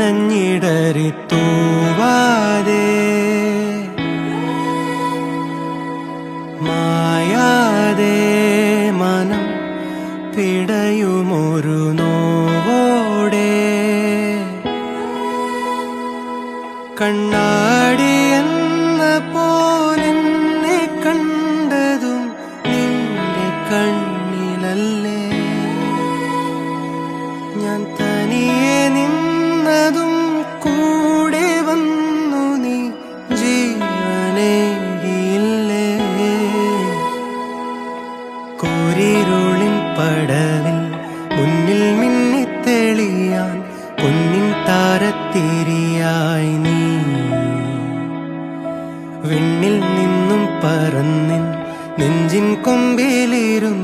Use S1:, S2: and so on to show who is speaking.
S1: നനഞ്ഞിടറി തൂവാതെ മായാതെ മനം പിടയുമൊരു നോവോടെ കണ്ണാടി എന്ന പോലെന്നെ കണ്ടതും നിന്റെ കണ്ണിലല്ലേ ഞാൻ തനിയെ നിന്നതും കൂടെ വന്നു നീ ജീവനേകിയില്ലേ കൂരിരുളിൻ പടവിൽ മുന്നിൽ മിന്നിത്തെളിയാൻ പൊന്നിൻ താരത്തിരിയായി നീ വിണ്ണിൽ നിന്നും പറന്നിൻ നെഞ്ചിൻ കൊമ്പിലിരുന്നു